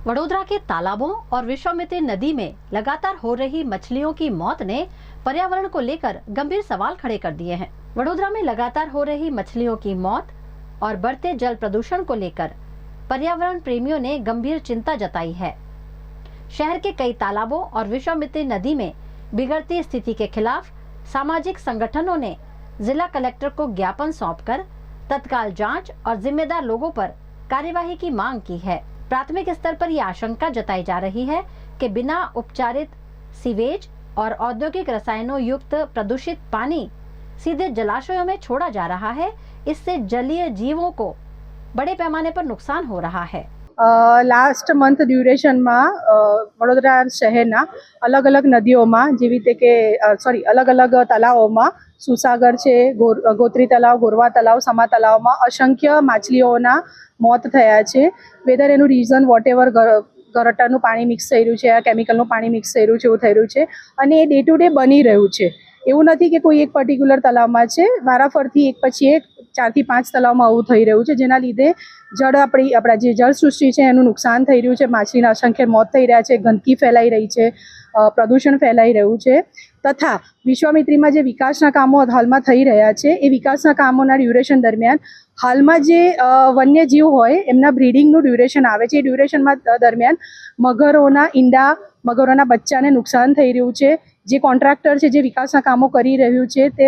वडोदरा के तालाबों और विश्वामित्री नदी में लगातार हो रही मछलियों की मौत ने पर्यावरण को लेकर गंभीर सवाल खड़े कर दिए हैं। वडोदरा में लगातार हो रही मछलियों की मौत और बढ़ते जल प्रदूषण को लेकर पर्यावरण प्रेमियों ने गंभीर चिंता जताई है। शहर के कई तालाबों और विश्वामित्री नदी में बिगड़ती स्थिति के खिलाफ सामाजिक संगठनों ने जिला कलेक्टर को ज्ञापन सौंपकर तत्काल जांच और जिम्मेदार लोगों पर कार्यवाही की मांग की है। प्राथमिक स्तर पर यह आशंका जताई जा रही है कि बिना उपचारित सीवेज और औद्योगिक रसायनों युक्त प्रदूषित पानी सीधे जलाशयों में छोड़ा जा रहा है। इससे जलीय जीवों को बड़े पैमाने पर नुकसान हो रहा है। लास्ट मंथ ड्यूरेशन में वडोदरा शहरना अलग अलग नदियों में जेवी रीते के अलग अलग तलावों में सुसागर है, गोत्री तलाव, गोरवा तलाव, समा तलाव में असंख्य माछलीओना मौत थया छे। वेधर एनु रीजन वॉटेवर गटरनुं पाणी मिक्स थई रह्युं छे, केमिकलनुं पाणी मिक्स थई रह्युं छे, एवुं थई रह्युं छे अने ए डे टू डे बनी रह्युं छे। एवुं नथी के कोई एक पर्टिक्युलर तलावमां छे, वाराफरती एक पछी एक 4 થી 5 तलावमां आवुं थई रह्युं छे, जेना लीधे जળ આપણા જે જળસૃષ્ટિ છે એનું નુકસાન થઈ રહ્યું છે, માછલીના અસંખ્ય મોત થઈ રહ્યા છે, ગંદકી ફેલાઈ રહી છે, પ્રદૂષણ ફેલાઈ રહ્યું છે તથા વિશ્વામિત્રીમાં જે વિકાસના કામો હાલમાં થઈ રહ્યા છે એ વિકાસના કામોના ડ્યુરેશન દરમિયાન હાલમાં જે વન્યજીવ હોય એમના બ્રીડિંગનું ડ્યુરેશન આવે છે, એ ડ્યુરેશનમાં દરમિયાન મગરોના ઈંડા, મગરોના બચ્ચાને નુકસાન થઈ રહ્યું છે। જે કોન્ટ્રાક્ટર છે જે વિકાસના કામો કરી રહ્યું છે તે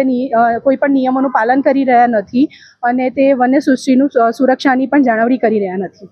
કોઈ પણ નિયમોનું પાલન કરી રહ્યા નથી અને તે વન્યસૃષ્ટિનું સુરક્ષાની પણ જાળવણી કરી રહ્યા નથી।